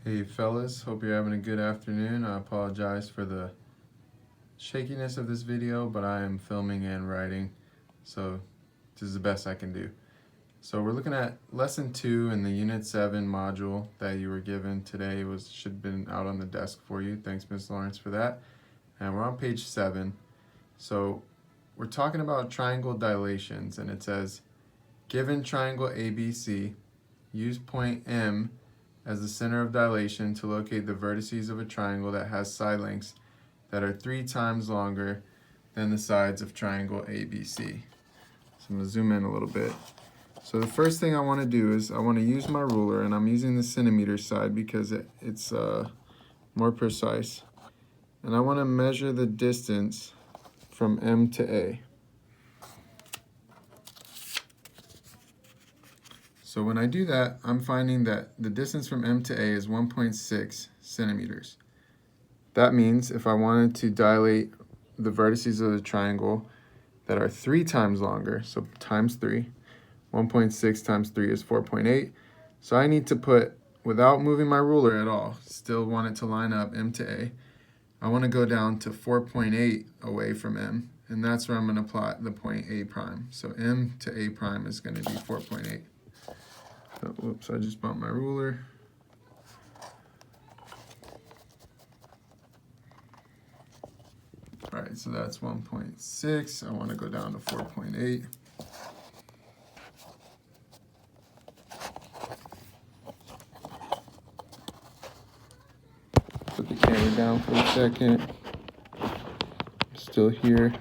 Hey fellas, hope you're having a good afternoon. I apologize for the shakiness of this video, but I am filming and writing, so this is the best I can do. So we're looking at lesson 2 in the unit 7 module that you were given today. Should have been out on the desk for you. Thanks, Ms. Lawrence, for that. And we're on page 7. So we're talking about triangle dilations, and it says, given triangle ABC, use point M as the center of dilation to locate the vertices of a triangle that has side lengths that are 3 times longer than the sides of triangle ABC. So I'm going to zoom in a little bit. So the first thing I want to do is I want to use my ruler, and I'm using the centimeter side because it's more precise. And I want to measure the distance from M to A. So when I do that, I'm finding that the distance from M to A is 1.6 centimeters. That means if I wanted to dilate the vertices of the triangle that are 3 times longer, so times 3, 1.6 times 3 is 4.8. So I need to put, without moving my ruler at all, still want it to line up M to A, I want to go down to 4.8 away from M, and that's where I'm going to plot the point A prime. So M to A prime is going to be 4.8. So, whoops, I just bumped my ruler. All right, so that's 1.6. I want to go down to 4.8. Put the camera down for a second. Still here.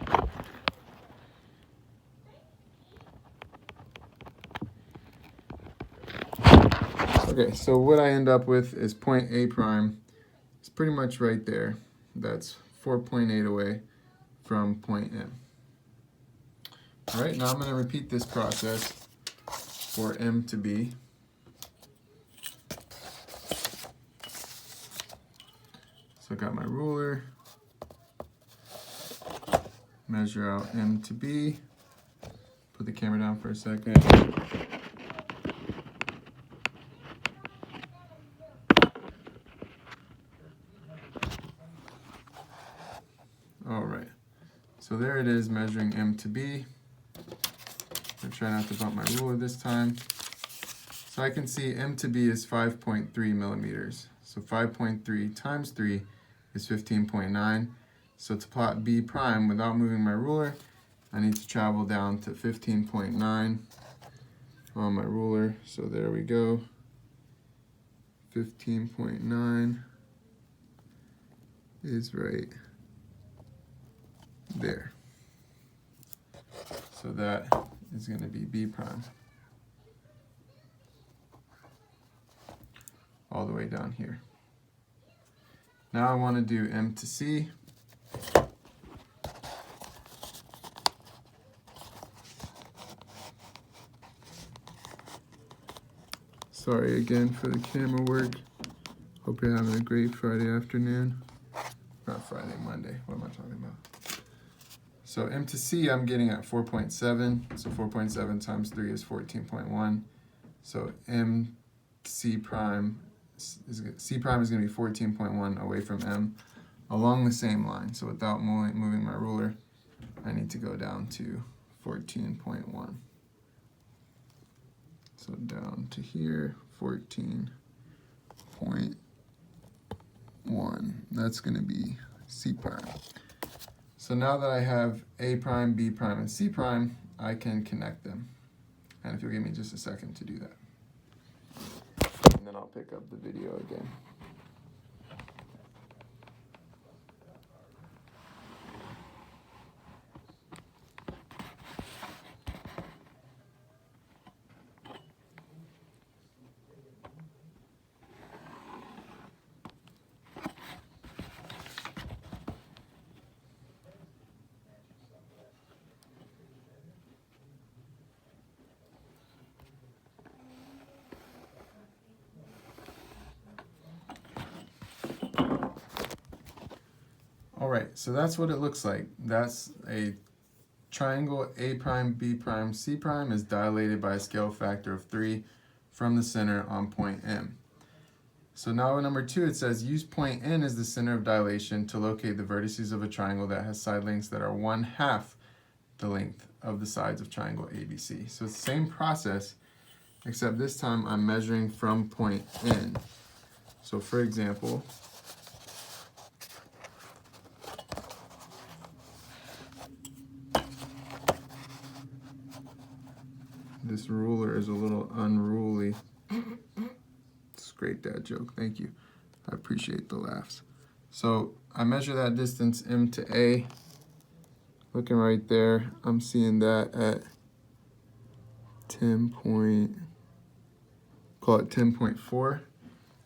Okay, so what I end up with is point A prime. It's pretty much right there. That's 4.8 away from point M. All right, now I'm going to repeat this process for M to B. So I got my ruler, measure out M to B, put the camera down for a second. All right, so there it is, measuring M to B. I'm trying not to bump my ruler this time. So I can see M to B is 5.3 millimeters. So 5.3 times 3 is 15.9. So to plot B prime without moving my ruler, I need to travel down to 15.9 on my ruler. So there we go. 15.9 is right there. So that is going to be B prime. All the way down here. Now I want to do M to C. Sorry again for the camera work. Hope you're having a great Friday afternoon. Not Friday, Monday. What am I talking about? So M to C I'm getting at 4.7. So 4.7 times 3 is 14.1. So M C prime is going to be 14.1 away from M along the same line. So without moving my ruler, I need to go down to 14.1. So down to here, 14.1. That's going to be C prime. So now that I have A prime, B prime, and C prime, I can connect them. And if you'll give me just a second to do that. And then I'll pick up the video again. All right, so that's what it looks like. That's a triangle A prime, B prime, C prime is dilated by a scale factor of 3 from the center on point M. So now in number 2, it says use point N as the center of dilation to locate the vertices of a triangle that has side lengths that are 1/2 the length of the sides of triangle ABC. So it's the same process, except this time I'm measuring from point N. So for example, this ruler is a little unruly. It's a great dad joke, thank you. I appreciate the laughs. So I measure that distance M to A. Looking right there, I'm seeing that at 10.4.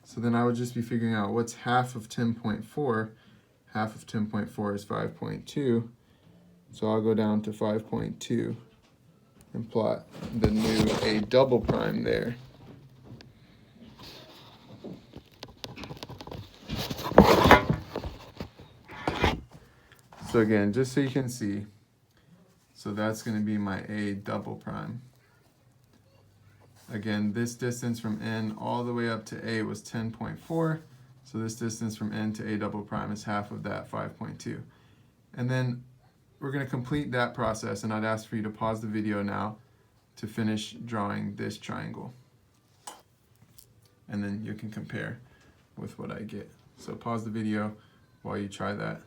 So then I would just be figuring out what's half of 10.4. Half of 10.4 is 5.2. So I'll go down to 5.2 and plot the new A double prime there. So again, just so you can see, so that's going to be my A double prime. Again, this distance from N all the way up to A was 10.4, so this distance from N to A double prime is half of that, 5.2. And then we're going to complete that process, and I'd ask for you to pause the video now to finish drawing this triangle. And then you can compare with what I get. So pause the video while you try that.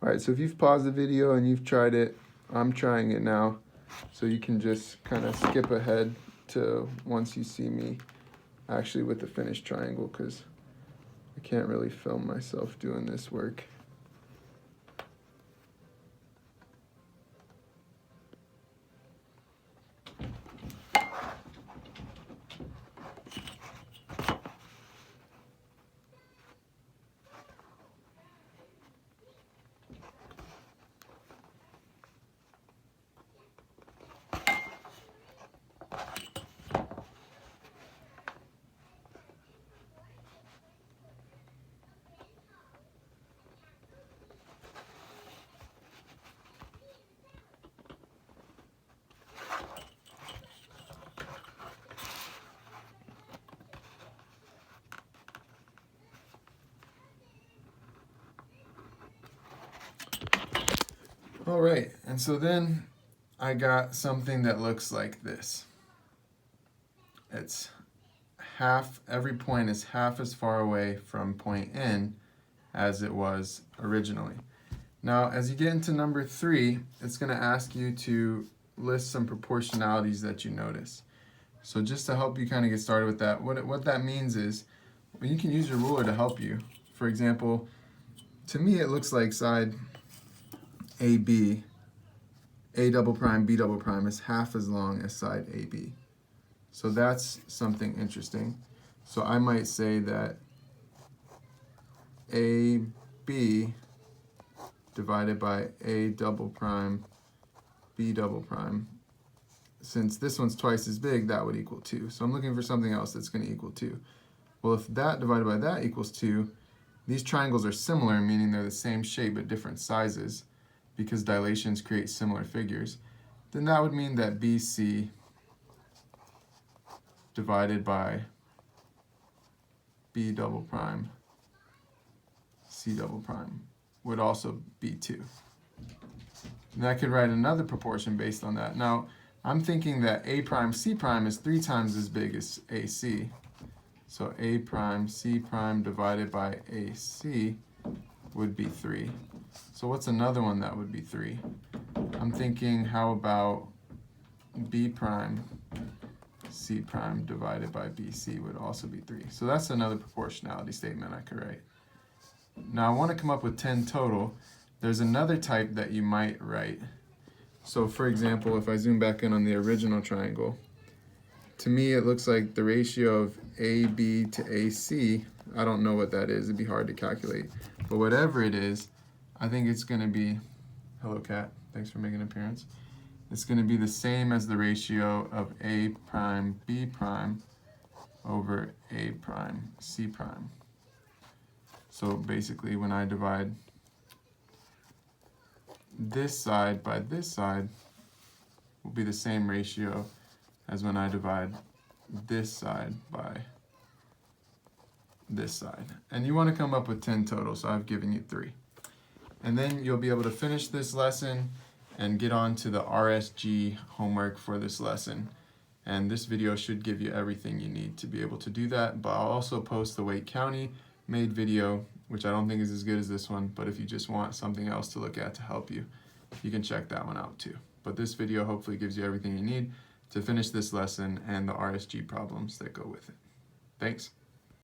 Alright, so if you've paused the video and you've tried it, I'm trying it now. So you can just kind of skip ahead to once you see me actually with the finished triangle, because I can't really film myself doing this work. All right, and so then I got something that looks like this. It's half, every point is half as far away from point N as it was originally. Now, as you get into number 3, it's going to ask you to list some proportionalities that you notice. So just to help you kind of get started with that, what that means is, well, you can use your ruler to help you. For example, to me it looks like side AB, A double prime, B double prime is half as long as side AB. So that's something interesting. So I might say that AB divided by A double prime, B double prime, since this one's twice as big, that would equal 2. So I'm looking for something else that's going to equal 2. Well, if that divided by that equals 2, these triangles are similar, meaning they're the same shape but different sizes, because dilations create similar figures. Then that would mean that BC divided by B double prime, C double prime would also be 2. And I could write another proportion based on that. Now, I'm thinking that A prime C prime is 3 times as big as AC. So A prime C prime divided by AC would be 3. So what's another one that would be 3? I'm thinking, how about B prime C prime divided by BC would also be 3. So that's another proportionality statement I could write. Now I want to come up with 10 total. There's another type that you might write. So for example, if I zoom back in on the original triangle, to me it looks like the ratio of AB to AC, I don't know what that is, it'd be hard to calculate. But whatever it is, I think it's going to be, hello cat, thanks for making an appearance. It's going to be the same as the ratio of A prime B prime over A prime C prime. So basically when I divide this side by this side will be the same ratio as when I divide this side by this side. And you want to come up with 10 total, so I've given you 3. And then you'll be able to finish this lesson and get on to the RSG homework for this lesson. And this video should give you everything you need to be able to do that, but I'll also post the Wake County made video, which I don't think is as good as this one, but if you just want something else to look at to help you, you can check that one out too. But this video hopefully gives you everything you need to finish this lesson and the RSG problems that go with it. Thanks.